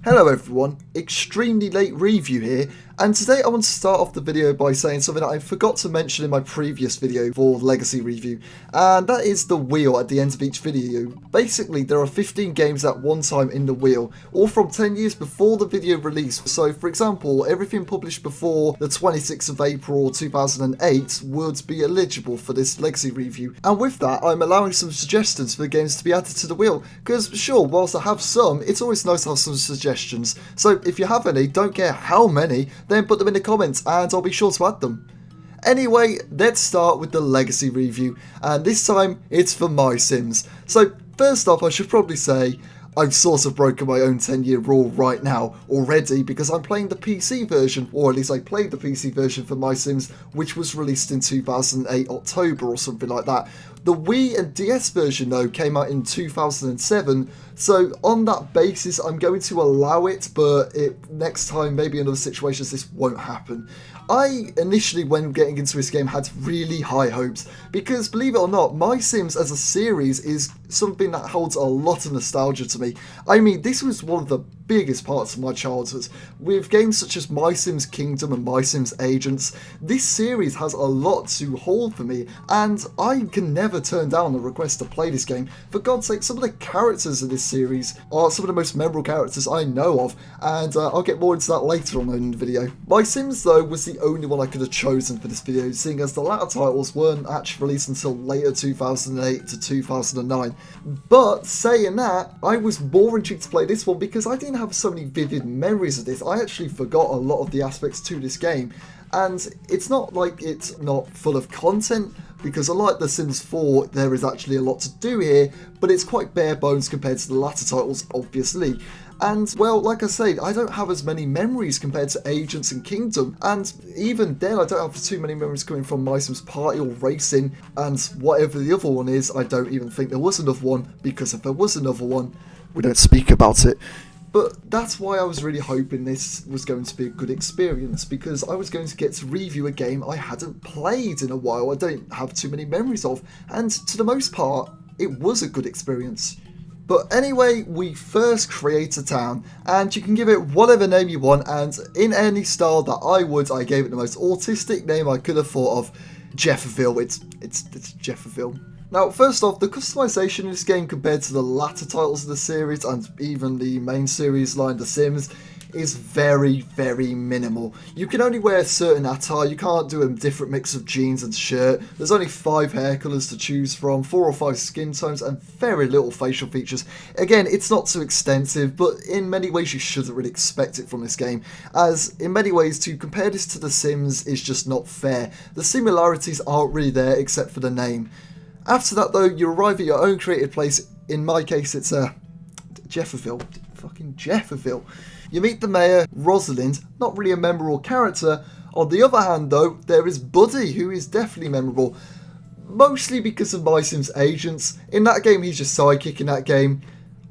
Hello everyone, extremely late review here, and today I want to start off the video by saying something that I forgot to mention in my previous video for Legacy review, and that is the wheel at the end of each video. Basically, there are 15 games at one time in the wheel, all from 10 years before the video release. So for example, everything published before the 26th of April 2008 would be eligible for this Legacy review, and with that I'm allowing some suggestions for the games to be added to the wheel, because sure, whilst I have some, it's always nice to have some suggestions. So if you have any, don't care how many, then put them in the comments and I'll be sure to add them. Anyway, let's start with the Legacy review, and this time it's for MySims. So first off, I should probably say I've sort of broken my own 10-year rule right now already, because I'm playing the PC version, or at least I played the PC version for MySims, which was released in 2008 October or something like that. The Wii and DS version though came out in 2007, so on that basis I'm going to allow it, but next time, maybe in other situations, this won't happen. I initially, when getting into this game, had really high hopes, because believe it or not, MySims as a series is something that holds a lot of nostalgia to me. I mean, this was one of the biggest parts of my childhood. With games such as MySims Kingdom and MySims Agents, this series has a lot to hold for me, and I can never turn down a request to play this game. For God's sake, some of the characters in this series are some of the most memorable characters I know of, and I'll get more into that later on in the video. MySims though was the only one I could have chosen for this video, seeing as the latter titles weren't actually released until later 2008 to 2009. But saying that, I was more intrigued to play this one because I didn't have so many vivid memories of this. I actually forgot a lot of the aspects to this game, and it's not like it's not full of content, because unlike The Sims 4, there is actually a lot to do here, but it's quite bare bones compared to the latter titles, obviously. And, well, like I said, I don't have as many memories compared to Agents and Kingdom, and even then I don't have too many memories coming from MySims Party or Racing, and whatever the other one is, I don't even think there was another one, because if there was another one, we don't speak about it. But that's why I was really hoping this was going to be a good experience, because I was going to get to review a game I hadn't played in a while, I don't have too many memories of, and to the most part, it was a good experience. But anyway, we first create a town, and you can give it whatever name you want, and in any style that I gave it the most autistic name I could have thought of, Jefferville. It's Jefferville. Now, first off, the customization in this game compared to the latter titles of the series, and even the main series line, The Sims, is very, very minimal. You can only wear a certain attire, you can't do a different mix of jeans and shirt, there's only 5 hair colours to choose from, 4 or 5 skin tones, and very little facial features. Again, it's not too extensive, but in many ways you shouldn't really expect it from this game, as in many ways to compare this to The Sims is just not fair. The similarities aren't really there except for the name. After that though, you arrive at your own created place. In my case it's Jefferville. Fucking Jefferville. You meet the mayor, Rosalind, not really a memorable character. On the other hand though, there is Buddy, who is definitely memorable. Mostly because of MySims Agents. In that game he's just sidekick in that game.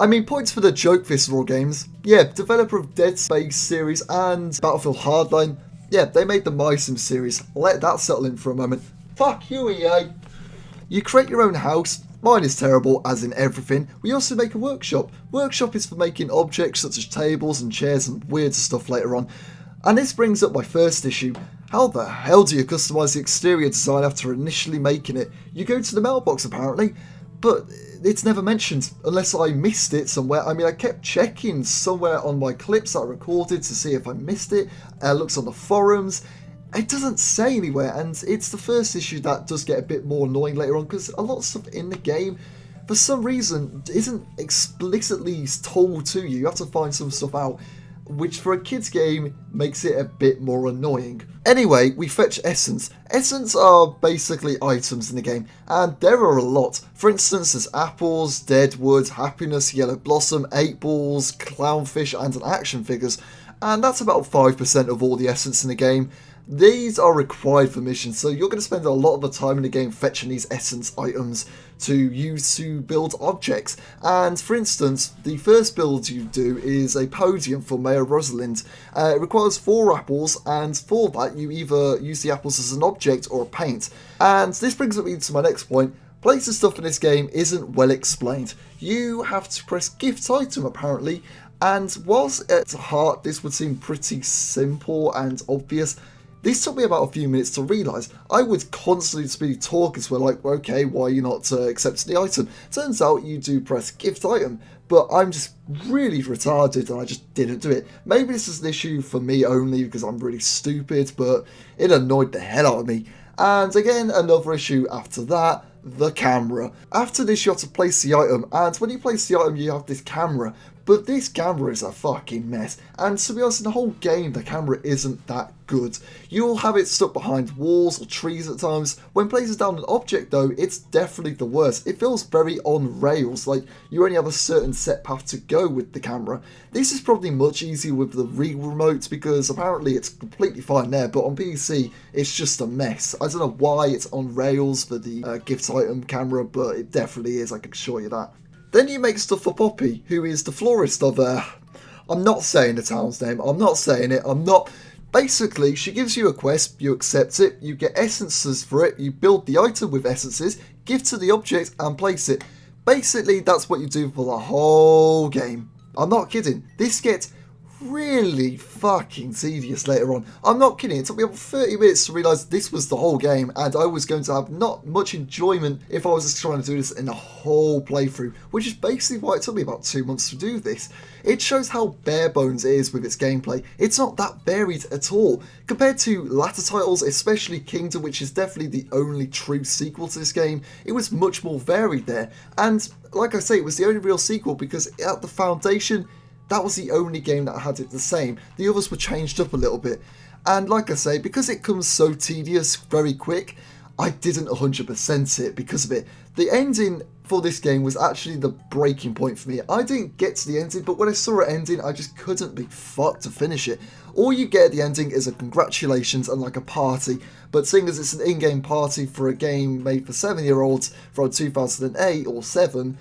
I mean, points for the joke visceral games. Yeah, developer of Dead Space series and Battlefield Hardline. Yeah, they made the MySims series. Let that settle in for a moment. Fuck you, EA. You create your own house. Mine is terrible, as in everything. We also make a workshop. Workshop is for making objects such as tables and chairs and weird stuff later on. And this brings up my first issue. How the hell do you customise the exterior design after initially making it? You go to the mailbox apparently, but it's never mentioned unless I missed it somewhere. I mean, I kept checking somewhere on my clips that I recorded to see if I missed it. Looks on the forums. It doesn't say anywhere, and it's the first issue that does get a bit more annoying later on, because a lot of stuff in the game, for some reason, isn't explicitly told to you. You have to find some stuff out, which for a kid's game makes it a bit more annoying. Anyway, we fetch Essence. Essence are basically items in the game, and there are a lot. For instance, there's apples, deadwood, happiness, yellow blossom, 8 balls, clownfish, and an action figures, and that's about 5% of all the essence in the game. These are required for missions, so you're going to spend a lot of the time in the game fetching these essence items to use to build objects. And for instance, the first build you do is a podium for Mayor Rosalind. It requires 4 apples, and for that you either use the apples as an object or a paint. And this brings me to my next point. Placing stuff in this game isn't well explained. You have to press gift item apparently, And whilst at heart this would seem pretty simple and obvious, this took me about a few minutes to realise. I would constantly just be talking to her like, okay, why are you not accepting the item? Turns out you do press gift item, but I'm just really retarded and I just didn't do it. Maybe this is an issue for me only because I'm really stupid, but it annoyed the hell out of me. And again, another issue after that, the camera. After this you have to place the item, and when you place the item you have this camera, but this camera is a fucking mess, and to be honest, in the whole game the camera isn't that good. You'll have it stuck behind walls or trees at times. When placing down an object though, it's definitely the worst. It feels very on rails, like you only have a certain set path to go with the camera. This is probably much easier with the Wii remote because apparently it's completely fine there, but on PC it's just a mess. I don't know why it's on rails for the gift item camera, but it definitely is, I can assure you that. Then you make stuff for Poppy, who is the florist of I'm not saying the town's name, I'm not saying it, Basically, she gives you a quest, you accept it, you get essences for it, you build the item with essences, give to the object and place it. Basically, that's what you do for the whole game. I'm not kidding. This gets really fucking tedious later on. I'm not kidding, it took me about 30 minutes to realise this was the whole game, and I was going to have not much enjoyment if I was just trying to do this in a whole playthrough, which is basically why it took me about 2 months to do this. It shows how bare bones it is with its gameplay. It's not that varied at all. Compared to latter titles, especially Kingdom, which is definitely the only true sequel to this game, it was much more varied there. And like I say, it was the only real sequel because at the foundation, that was the only game that had it the same. The others were changed up a little bit. And like I say, because it comes so tedious very quick, I didn't 100% it because of it. The ending for this game was actually the breaking point for me. I didn't get to the ending, but when I saw it ending, I just couldn't be fucked to finish it. All you get at the ending is a congratulations and like a party, but seeing as it's an in-game party for a game made for 7-year-olds from 2008 or 7,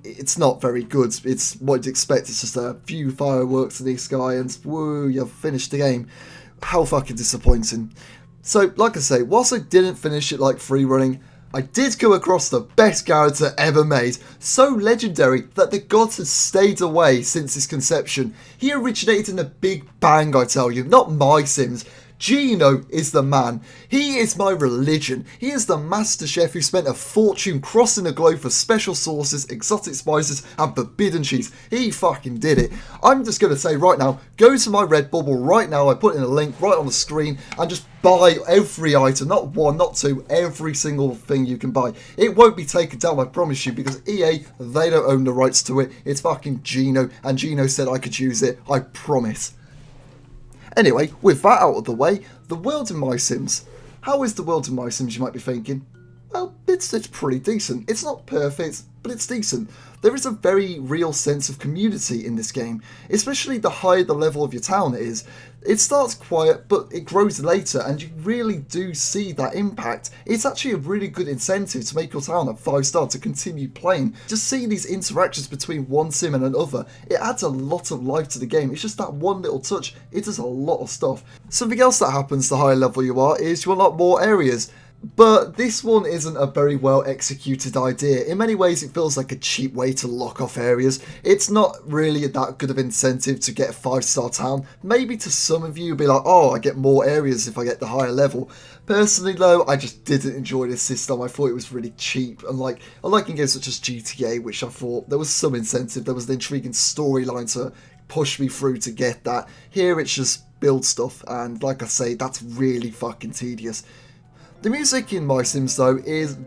it's not very good. It's what you'd expect. It's just a few fireworks in the sky and woo, you've finished the game. How fucking disappointing. So, like I say, whilst I didn't finish it like free running, I did come across the best character ever made, so legendary that the gods have stayed away since its conception. He originated in the Big Bang, I tell you, not MySims. Gino is the man. He is my religion. He is the master chef who spent a fortune crossing the globe for special sauces, exotic spices and forbidden cheese. He fucking did it. I'm just going to say right now, go to my Redbubble right now. I put in a link right on the screen and just buy every item. Not one, not two, every single thing you can buy. It won't be taken down, I promise you, because EA, they don't own the rights to it. It's fucking Gino, and Gino said I could use it. I promise. Anyway, with that out of the way, the world in MySims. How is the world in MySims, you might be thinking? Well, it's pretty decent. It's not perfect, but it's decent. There is a very real sense of community in this game, especially the higher the level of your town is. It starts quiet, but it grows later, and you really do see that impact. It's actually a really good incentive to make your town a 5-star to continue playing. Just seeing these interactions between one sim and another, it adds a lot of life to the game. It's just that one little touch, it does a lot of stuff. Something else that happens the higher level you are is you unlock more areas. But this one isn't a very well executed idea. In many ways it feels like a cheap way to lock off areas. It's not really that good of incentive to get a 5-star town. Maybe to some of you you'll be like, oh, I get more areas if I get the higher level. Personally though, I just didn't enjoy this system. I thought it was really cheap. Unlike in games such as GTA, which I thought there was some incentive, there was an intriguing storyline to push me through to get that. Here it's just build stuff, and like I say, that's really fucking tedious. The music in MySims though is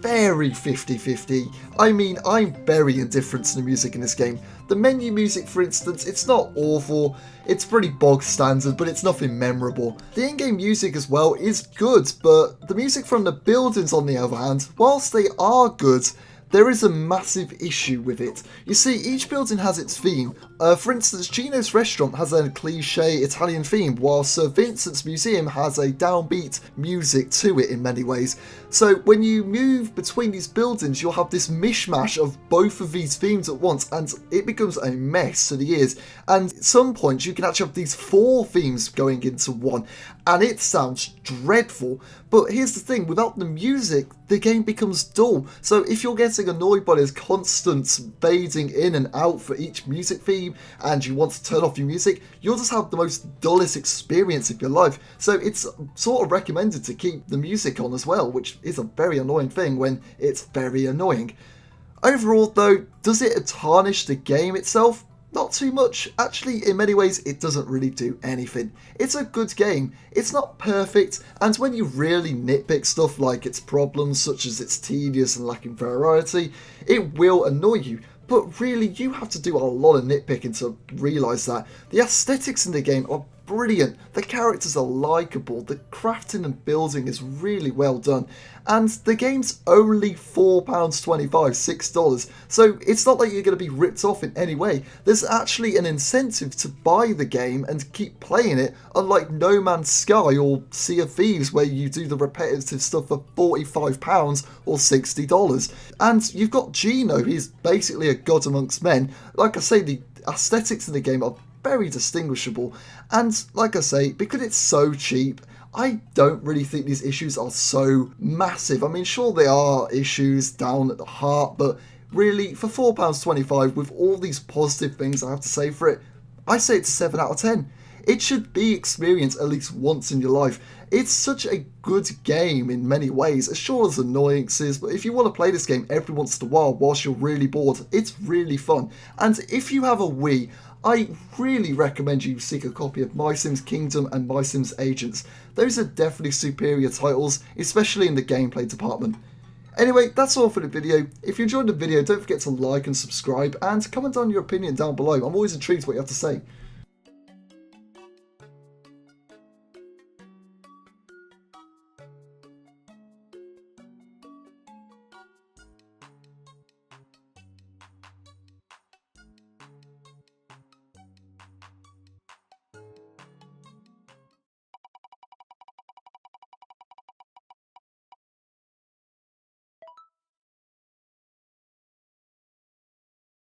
very 50-50. I mean, I'm very indifferent to the music in this game. The menu music, for instance, it's not awful, it's pretty bog standard, but it's nothing memorable. The in-game music as well is good, but the music from the buildings on the other hand, whilst they are good, there is a massive issue with it. You see, each building has its theme. For instance, Gino's restaurant has a cliche Italian theme, while Sir Vincent's museum has a downbeat music to it in many ways. So when you move between these buildings, you'll have this mishmash of both of these themes at once, and it becomes a mess to the ears. And at some points, you can actually have these 4 themes going into one, and it sounds dreadful. But here's the thing, without the music, the game becomes dull. So if you're getting annoyed by this constant fading in and out for each music theme, game and you want to turn off your music, you'll just have the most dullest experience of your life. So it's sort of recommended to keep the music on as well, which is a very annoying thing when it's very annoying. Overall though, does it tarnish the game itself? Not too much. Actually, in many ways, it doesn't really do anything. It's a good game. It's not perfect, and when you really nitpick stuff like its problems, such as it's tedious and lacking variety, it will annoy you. But really, you have to do a lot of nitpicking to realise that. The aesthetics in the game are brilliant, the characters are likeable, the crafting and building is really well done, and the game's only £4.25, $6, so it's not like you're going to be ripped off in any way. There's actually an incentive to buy the game and keep playing it, unlike No Man's Sky or Sea of Thieves where you do the repetitive stuff for £45 or $60. And you've got Gino, he's basically a god amongst men. Like I say, the aesthetics in the game are very distinguishable, and like I say, because it's so cheap, I don't really think these issues are so massive. I mean, sure, there are issues down at the heart, but really, for £4.25, with all these positive things I have to say for it, I say it's a 7 out of 10. It should be experienced at least once in your life. It's such a good game in many ways, as sure as annoyances, but if you want to play this game every once in a while whilst you're really bored, it's really fun. And if you have a Wii, I really recommend you seek a copy of MySims Kingdom and MySims Agents. Those are definitely superior titles, especially in the gameplay department. Anyway, that's all for the video. If you enjoyed the video, don't forget to like and subscribe, and comment down your opinion down below. I'm always intrigued what you have to say.